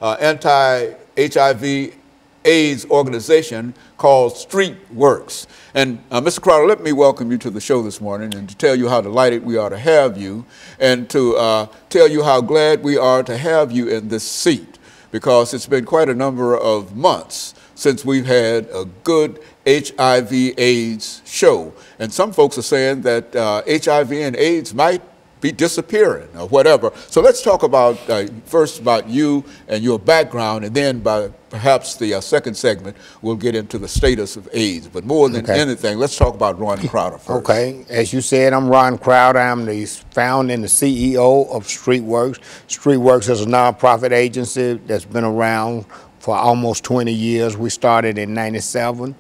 anti-HIV AIDS organization called StreetWorks. And Mr. Crowder, let me welcome you to the show this morning and to tell you how delighted we are to have you, and to tell you how glad we are to have you in this seat, because it's been quite a number of months since we've had a good HIV AIDS show. And some folks are saying that HIV and AIDS might be disappearing or whatever. So let's talk about first about you and your background, and then by perhaps the second segment we'll get into the status of AIDS. But more than anything, let's talk about Ron Crowder first. Okay, as you said, I'm Ron Crowder. I'm the founder and the CEO of StreetWorks. StreetWorks is a nonprofit agency that's been around for almost 20 years. We started in '97.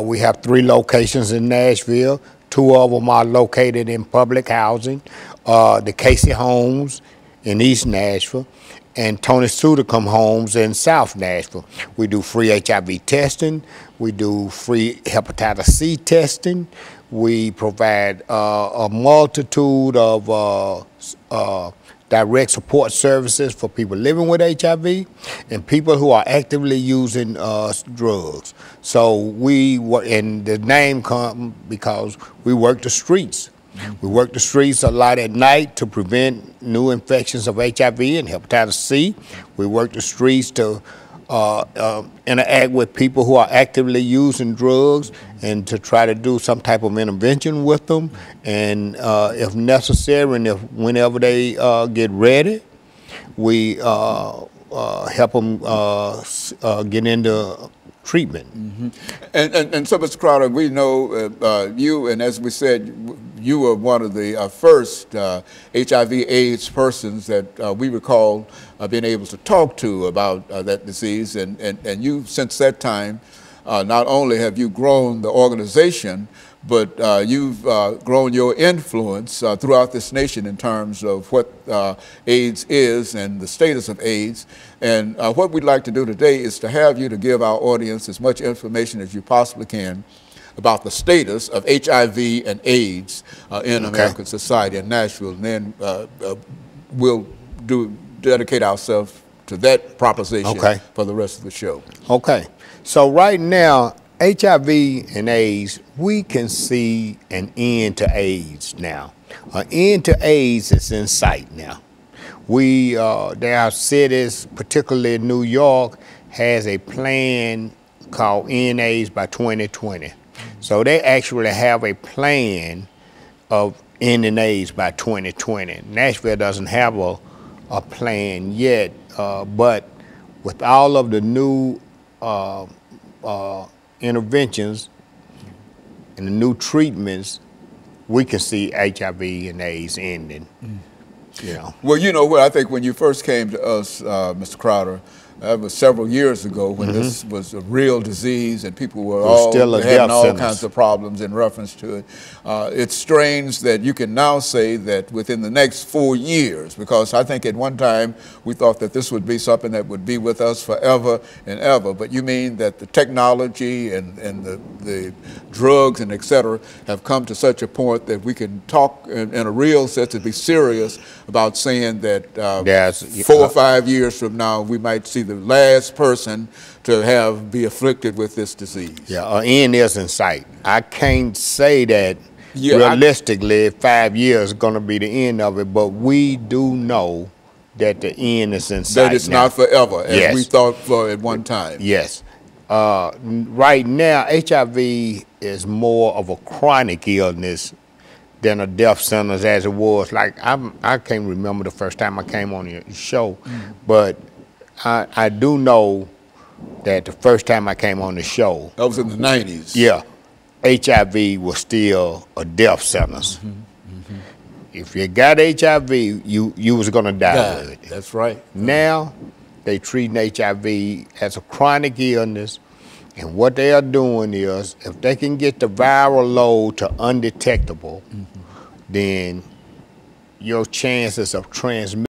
We have 3 locations in Nashville. 2 of them are located in public housing, the Casey Homes in East Nashville and Tony Sudacum Homes in South Nashville. We do free HIV testing. We do free hepatitis C testing. We provide a multitude of direct support services for people living with HIV and people who are actively using drugs. So we work, and the name comes because we work the streets. We work the streets a lot at night to prevent new infections of HIV and hepatitis C. We work the streets to interact with people who are actively using drugs and to try to do some type of intervention with them, and if necessary and whenever they get ready, we help them get into treatment. And so, Mr. Crowder, we know you, and as we said, you were one of the first HIV/AIDS persons that we recall being able to talk to about that disease, and you, since that time, not only have you grown the organization, but you've grown your influence throughout this nation in terms of what AIDS is and the status of AIDS. And what we'd like to do today is to have you to give our audience as much information as you possibly can about the status of HIV and AIDS in American society in Nashville. And then we'll dedicate ourselves to that proposition for the rest of the show. Okay. So right now, HIV and AIDS, we can see an end to AIDS now. An end to AIDS is in sight now. There are cities, particularly New York, has a plan called End AIDS by 2020. So they actually have a plan of ending AIDS by 2020. Nashville doesn't have a plan yet, but with all of the new interventions and the new treatments, we can see HIV and AIDS ending. You know. Well, you know what, I think when you first came to us, Mr. Crowder, that was several years ago when this was a real disease and people were having all kinds of problems in reference to it. It's strange that you can now say that within the next 4 years, because I think at one time we thought that this would be something that would be with us forever and ever, but you mean that the technology and the drugs and et cetera have come to such a point that we can talk in a real sense and be serious about saying that 4 or 5 years from now we might see the last person to be afflicted with this disease. Yeah, an end is in sight. I can't say that realistically 5 years is going to be the end of it, but we do know that the end is in sight. That it's not forever, as we thought for at one time. Yes. Right now, HIV is more of a chronic illness than a death sentence as it was. Like, I can't remember the first time I came on your show, but I do know that the first time I came on the show, that was in the 90s. Yeah, HIV was still a death sentence. If you got HIV, you was gonna die with it. That's right. Now, they treating HIV as a chronic illness, and what they are doing is, if they can get the viral load to undetectable, then your chances of transmitting